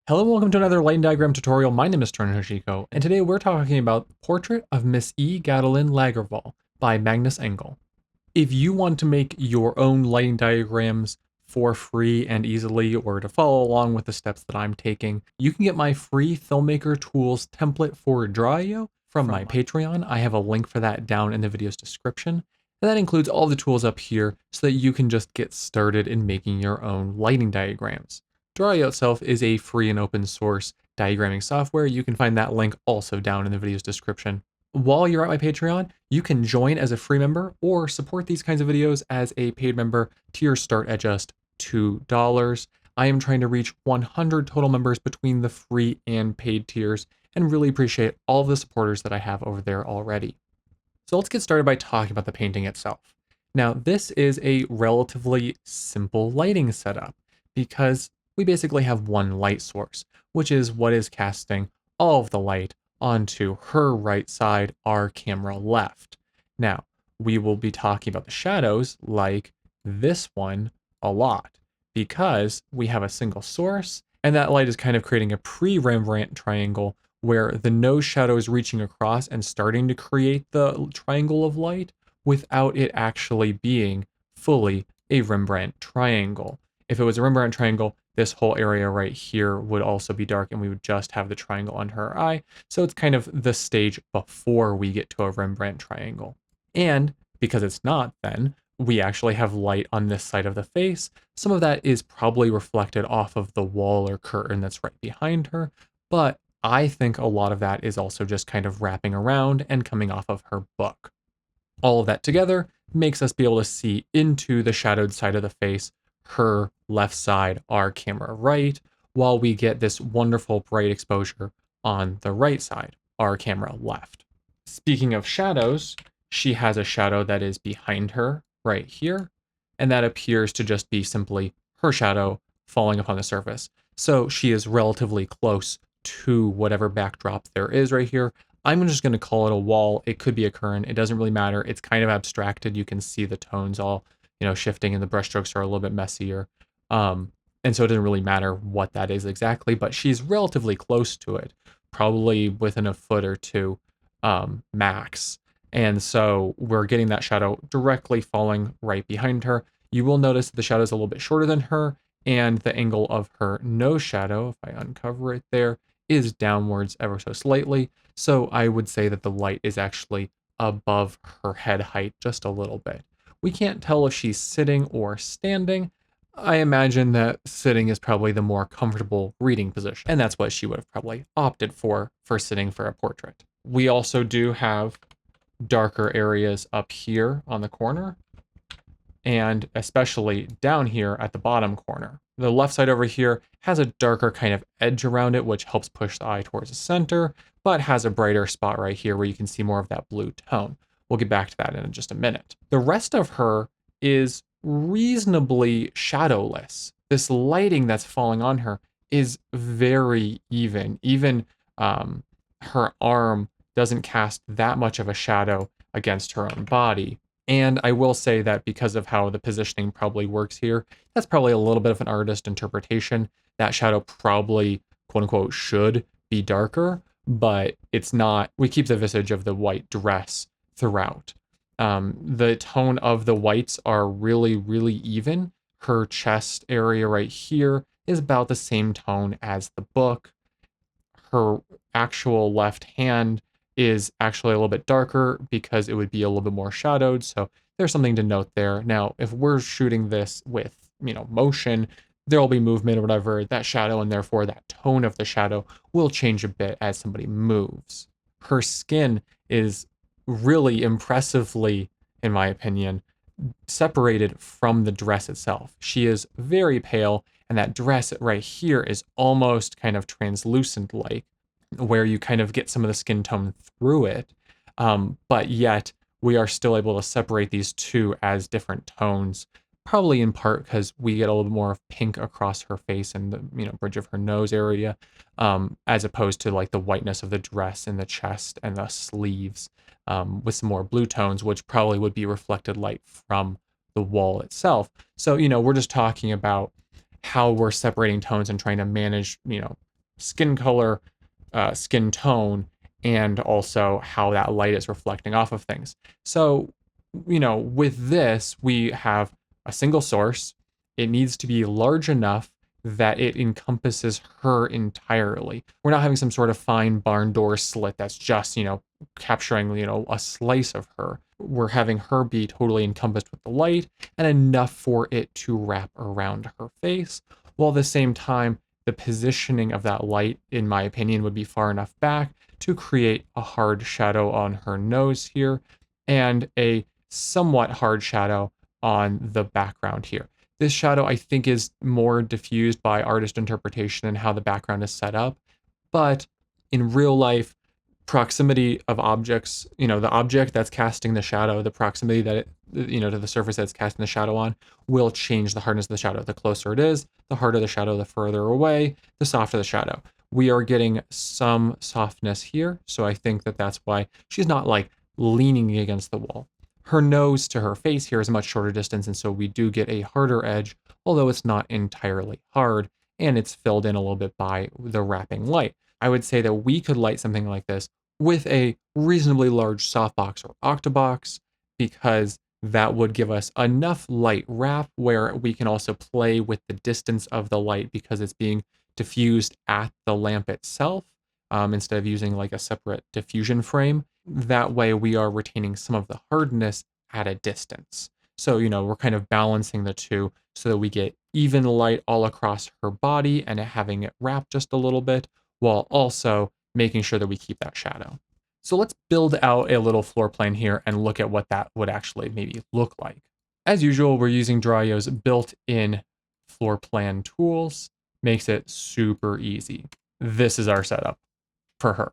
Hello and welcome to another lighting diagram tutorial. My name is Trenton Hoshiko, and today we're talking about Portrait of Miss E. Gadelin Lagervall by Magnus Enckell. If you want to make your own lighting diagrams for free and easily, or to follow along with the steps that I'm taking, you can get my free Filmmaker Tools template for Draw.io from my Patreon. I have a link for that down in the video's description. And that includes all the tools up here so that you can just get started in making your own lighting diagrams. Draw.io itself is a free and open source diagramming software. You can find that link also down in the video's description. While you're at my Patreon, you can join as a free member or support these kinds of videos as a paid member. Tiers start at just $2. I am trying to reach 100 total members between the free and paid tiers and really appreciate all of the supporters that I have over there already. So let's get started by talking about the painting itself. Now, this is a relatively simple lighting setup because we basically have one light source, which is what is casting all of the light onto her right side, our camera left. Now, we will be talking about the shadows like this one a lot because we have a single source and that light is kind of creating a pre-Rembrandt triangle where the nose shadow is reaching across and starting to create the triangle of light without it actually being fully a Rembrandt triangle. If it was a Rembrandt triangle, this whole area right here would also be dark and we would just have the triangle under her eye. So it's kind of the stage before we get to a Rembrandt triangle. And because it's not then, we actually have light on this side of the face. Some of that is probably reflected off of the wall or curtain that's right behind her, but I think a lot of that is also just kind of wrapping around and coming off of her book. All of that together makes us be able to see into the shadowed side of the face, her left side, our camera right, while we get this wonderful bright exposure on the right side, our camera left. Speaking of shadows, she has a shadow that is behind her right here, and that appears to just be simply her shadow falling upon the surface. So she is relatively close to whatever backdrop there is right here. I'm just going to call it a wall. It could be a curtain. It doesn't really matter. It's kind of abstracted. You can see the tones all, shifting and the brushstrokes are a little bit messier. And so it doesn't really matter what that is exactly, but she's relatively close to it, probably within a foot or two, max. And so we're getting that shadow directly falling right behind her. You will notice that the shadow is a little bit shorter than her, and the angle of her nose shadow, if I uncover it there, is downwards ever so slightly. So I would say that the light is actually above her head height just a little bit. We can't tell if she's sitting or standing. I imagine that sitting is probably the more comfortable reading position, and that's what she would have probably opted for sitting for a portrait. We also do have darker areas up here on the corner, and especially down here at the bottom corner. The left side over here has a darker kind of edge around it, which helps push the eye towards the center, but has a brighter spot right here where you can see more of that blue tone. We'll get back to that in just a minute. The rest of her is reasonably shadowless. This lighting that's falling on her is very even. Even her arm doesn't cast that much of a shadow against her own body. And I will say that because of how the positioning probably works here, that's probably a little bit of an artist interpretation. That shadow probably, quote unquote, should be darker, but it's not. We keep the visage of the white dress throughout. The tone of the whites are really, really even. Her chest area right here is about the same tone as the book. Her actual left hand is actually a little bit darker because it would be a little bit more shadowed. So there's something to note there. Now, if we're shooting this with, motion, there'll be movement or whatever. That shadow and therefore that tone of the shadow will change a bit as somebody moves. Her skin is really impressively, in my opinion, separated from the dress itself. She is very pale, and that dress right here is almost kind of translucent like, where you kind of get some of the skin tone through it, but yet we are still able to separate these two as different tones, probably in part because we get a little bit more of pink across her face and the bridge of her nose area, as opposed to like the whiteness of the dress and the chest and the sleeves, with some more blue tones, which probably would be reflected light from the wall itself. So we're just talking about how we're separating tones and trying to manage skin color, skin tone, and also how that light is reflecting off of things. So, with this, we have a single source. It needs to be large enough that it encompasses her entirely. We're not having some sort of fine barn door slit that's just, capturing, a slice of her. We're having her be totally encompassed with the light and enough for it to wrap around her face, while at the same time, the positioning of that light, in my opinion, would be far enough back to create a hard shadow on her nose here and a somewhat hard shadow on the background here. This shadow, I think, is more diffused by artist interpretation and how the background is set up. But in real life, proximity of objects, the object that's casting the shadow, the proximity that it, to the surface that's casting the shadow on, will change the hardness of the shadow. The closer it is, the harder the shadow, the further away, the softer the shadow. We are getting some softness here, so I think that that's why she's not like leaning against the wall. Her nose to her face here is a much shorter distance, and so we do get a harder edge, although it's not entirely hard, and it's filled in a little bit by the wrapping light. I would say that we could light something like this with a reasonably large softbox or octabox, because that would give us enough light wrap where we can also play with the distance of the light because it's being diffused at the lamp itself, instead of using like a separate diffusion frame. That way we are retaining some of the hardness at a distance. So, we're kind of balancing the two so that we get even light all across her body and having it wrap just a little bit, while also making sure that we keep that shadow. So let's build out a little floor plan here and look at what that would actually maybe look like. As usual, we're using Draw.io's built-in floor plan tools. Makes it super easy. This is our setup for her.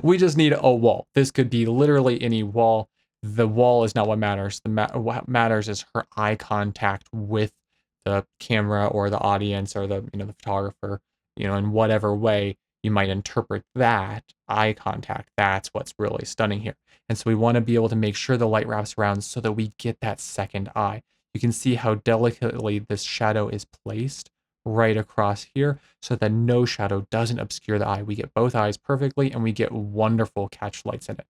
We just need a wall. This could be literally any wall. The wall is not what matters. What matters is her eye contact with the camera or the audience or the photographer, in whatever way you might interpret that eye contact. That's what's really stunning here. And so we want to be able to make sure the light wraps around so that we get that second eye. You can see how delicately this shadow is placed right across here so that no shadow doesn't obscure the eye. We get both eyes perfectly and we get wonderful catch lights in it.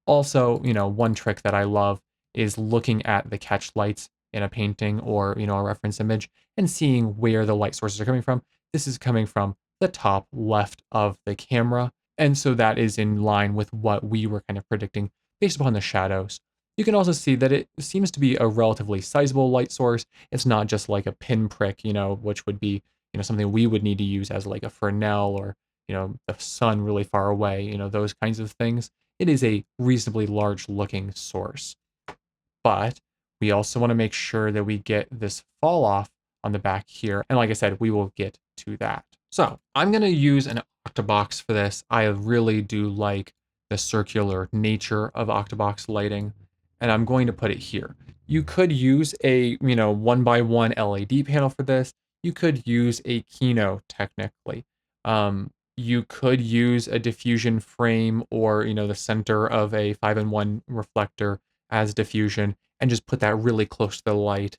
Also, one trick that I love is looking at the catch lights in a painting or, a reference image and seeing where the light sources are coming from. This is coming from the top left of the camera. And so that is in line with what we were kind of predicting based upon the shadows. You can also see that it seems to be a relatively sizable light source. It's not just like a pinprick, which would be, something we would need to use as like a Fresnel or, the sun really far away, those kinds of things. It is a reasonably large looking source. But we also want to make sure that we get this fall off on the back here. And like I said, we will get to that. So I'm going to use an octabox for this. I really do like the circular nature of octabox lighting, and I'm going to put it here. You could use a, 1x1 LED panel for this. You could use a Kino technically. You could use a diffusion frame or, the center of a 5-in-1 reflector as diffusion and just put that really close to the light.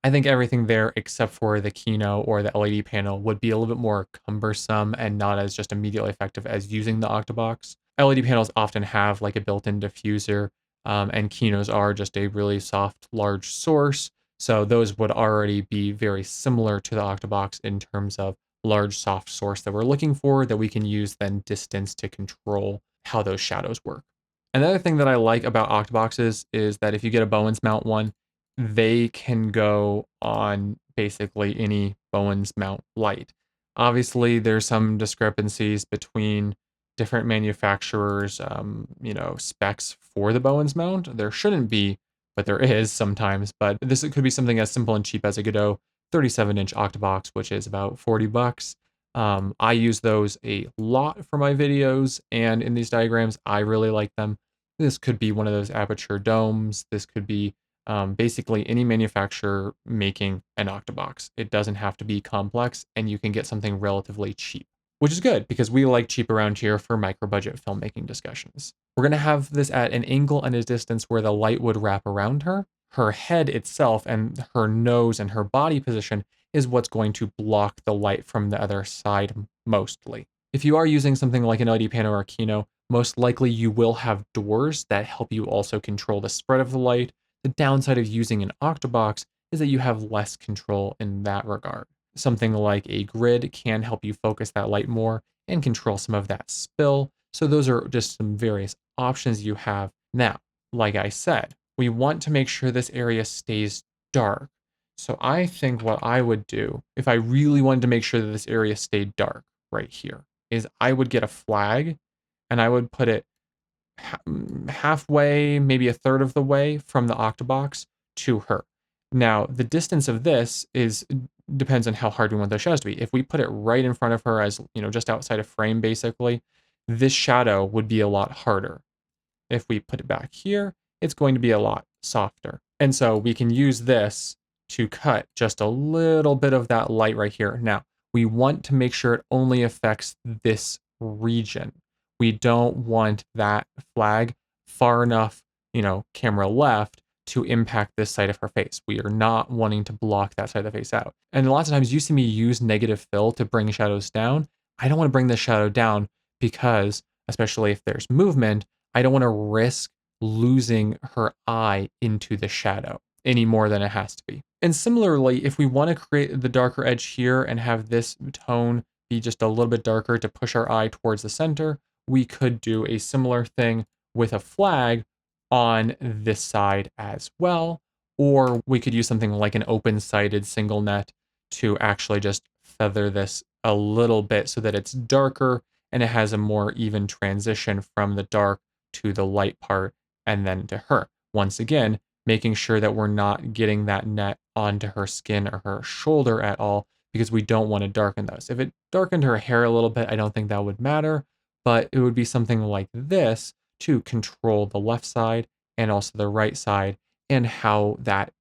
I think everything there except for the Kino or the LED panel would be a little bit more cumbersome and not as just immediately effective as using the octabox. LED panels often have like a built-in diffuser, and Kinos are just a really soft, large source. So those would already be very similar to the octabox in terms of large, soft source that we're looking for that we can use then distance to control how those shadows work. Another thing that I like about octaboxes is that if you get a Bowens mount one, they can go on basically any Bowens mount light. Obviously, there's some discrepancies between different manufacturers, specs for the Bowens mount. There shouldn't be, but there is sometimes. But this could be something as simple and cheap as a Godot 37-inch octabox, which is about $40. I use those a lot for my videos, and in these diagrams, I really like them. This could be one of those aperture domes. This could be basically any manufacturer making an octabox. It doesn't have to be complex, and you can get something relatively cheap, which is good because we like cheap around here for micro-budget filmmaking discussions. We're going to have this at an angle and a distance where the light would wrap around her. Her head itself and her nose and her body position is what's going to block the light from the other side mostly. If you are using something like an LED panel or a Kino, most likely you will have doors that help you also control the spread of the light. The downside of using an octabox is that you have less control in that regard. Something like a grid can help you focus that light more and control some of that spill. So those are just some various options you have. Now, like I said, we want to make sure this area stays dark. So I think what I would do, if I really wanted to make sure that this area stayed dark right here, is I would get a flag and I would put it halfway, maybe a third of the way from the octabox to her. Now, the distance of this depends on how hard we want the shadows to be. If we put it right in front of her as, just outside of frame, basically, this shadow would be a lot harder. If we put it back here, it's going to be a lot softer. And so we can use this to cut just a little bit of that light right here. Now, we want to make sure it only affects this region. We don't want that flag far enough, camera left to impact this side of her face. We are not wanting to block that side of the face out. And lots of times you see me use negative fill to bring shadows down. I don't want to bring this shadow down because, especially if there's movement, I don't want to risk losing her eye into the shadow any more than it has to be. And similarly, if we want to create the darker edge here and have this tone be just a little bit darker to push our eye towards the center, we could do a similar thing with a flag on this side as well. Or we could use something like an open-sided single net to actually just feather this a little bit so that it's darker and it has a more even transition from the dark to the light part and then to her. Once again, making sure that we're not getting that net onto her skin or her shoulder at all because we don't want to darken those. If it darkened her hair a little bit, I don't think that would matter, but it would be something like this to control the left side and also the right side and how that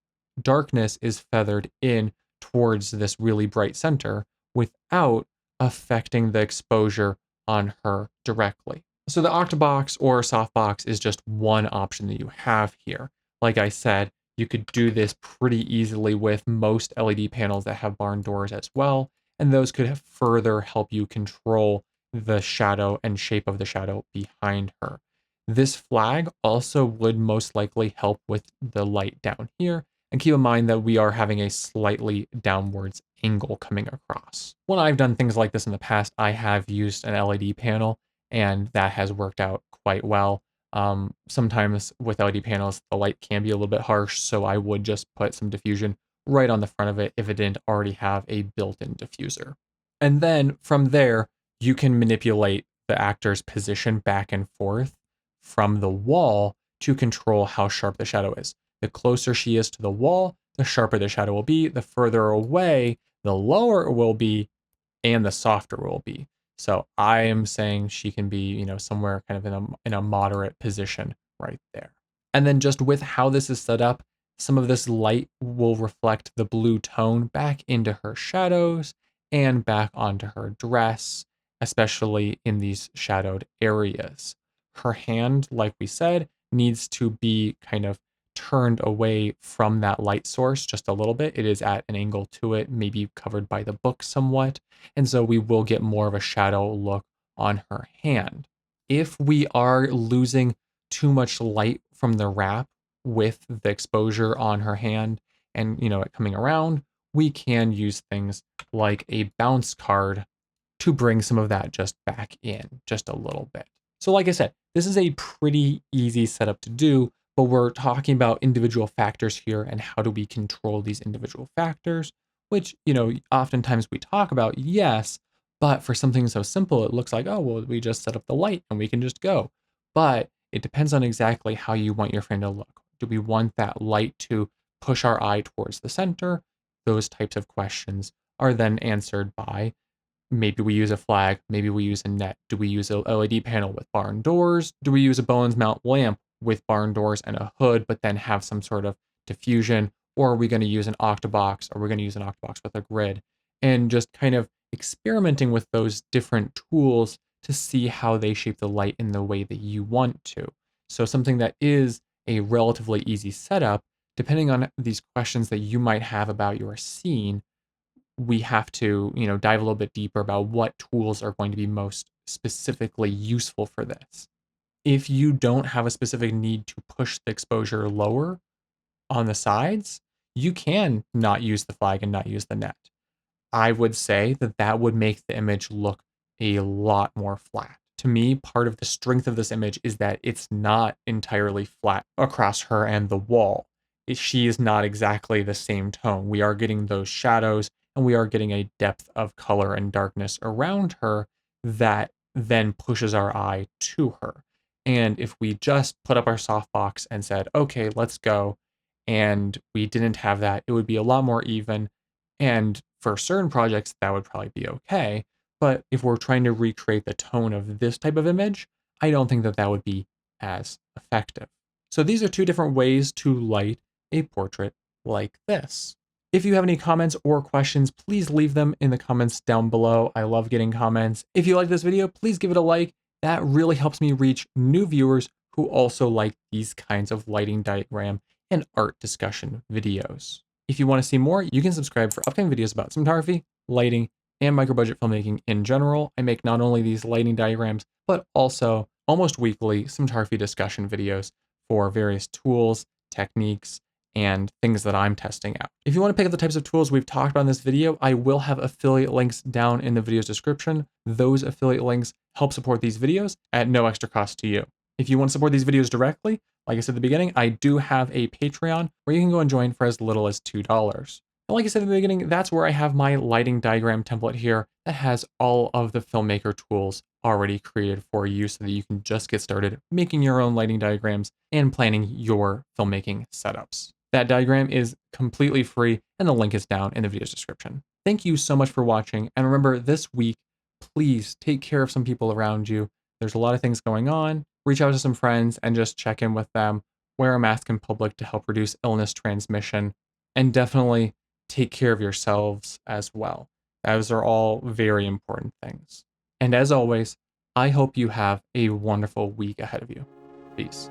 darkness is feathered in towards this really bright center without affecting the exposure on her directly. So the octabox or softbox is just one option that you have here. Like I said, you could do this pretty easily with most LED panels that have barn doors as well, and those could further help you control the shadow and shape of the shadow behind her. This flag also would most likely help with the light down here, and keep in mind that we are having a slightly downwards angle coming across. When I've done things like this in the past, I have used an LED panel and that has worked out quite well. Sometimes with LED panels, the light can be a little bit harsh, so I would just put some diffusion right on the front of it if it didn't already have a built-in diffuser. And then from there, you can manipulate the actor's position back and forth from the wall to control how sharp the shadow is. The closer she is to the wall, the sharper the shadow will be. The further away, the lower it will be, and the softer it will be. So I am saying she can be, somewhere kind of in a moderate position right there. And then just with how this is set up, some of this light will reflect the blue tone back into her shadows and back onto her dress, especially in these shadowed areas. Her hand, like we said, needs to be kind of turned away from that light source just a little bit. It is at an angle to it, maybe covered by the book somewhat. And so we will get more of a shadow look on her hand. If we are losing too much light from the wrap with the exposure on her hand and, it coming around, we can use things like a bounce card to bring some of that just back in just a little bit. So like I said, this is a pretty easy setup to do, but we're talking about individual factors here and how do we control these individual factors, which, oftentimes we talk about, yes, but for something so simple, it looks like, oh, well, we just set up the light and we can just go. But it depends on exactly how you want your frame to look. Do we want that light to push our eye towards the center? Those types of questions are then answered by maybe we use a flag, maybe we use a net. Do we use a LED panel with barn doors? Do we use a Bowens mount lamp with barn doors and a hood, but then have some sort of diffusion? Or are we going to use an octabox? Or are we going to use an octabox with a grid? And just kind of experimenting with those different tools to see how they shape the light in the way that you want to. So something that is a relatively easy setup, depending on these questions that you might have about your scene, we have to, dive a little bit deeper about what tools are going to be most specifically useful for this. If you don't have a specific need to push the exposure lower on the sides, you can not use the flag and not use the net. I would say that that would make the image look a lot more flat. To me, part of the strength of this image is that it's not entirely flat across her and the wall. She is not exactly the same tone. We are getting those shadows and we are getting a depth of color and darkness around her that then pushes our eye to her. And if we just put up our softbox and said, okay, let's go, and we didn't have that, it would be a lot more even. And for certain projects, that would probably be okay. But if we're trying to recreate the tone of this type of image, I don't think that that would be as effective. So these are two different ways to light a portrait like this. If you have any comments or questions, please leave them in the comments down below. I love getting comments. If you like this video, please give it a like. That really helps me reach new viewers who also like these kinds of lighting diagram and art discussion videos. If you want to see more, you can subscribe for upcoming videos about cinematography, lighting, and micro-budget filmmaking in general. I make not only these lighting diagrams, but also almost weekly cinematography discussion videos for various tools, techniques, and things that I'm testing out. If you want to pick up the types of tools we've talked about in this video, I will have affiliate links down in the video's description. Those affiliate links help support these videos at no extra cost to you. If you want to support these videos directly, like I said at the beginning, I do have a Patreon where you can go and join for as little as $2. And like I said at the beginning, that's where I have my lighting diagram template here that has all of the filmmaker tools already created for you so that you can just get started making your own lighting diagrams and planning your filmmaking setups. That diagram is completely free and the link is down in the video's description. Thank you so much for watching, and remember, this week, please take care of some people around you. There's a lot of things going on. Reach out to some friends and just check in with them. Wear a mask in public to help reduce illness transmission, and definitely take care of yourselves as well. Those are all very important things. And as always, I hope you have a wonderful week ahead of you. Peace.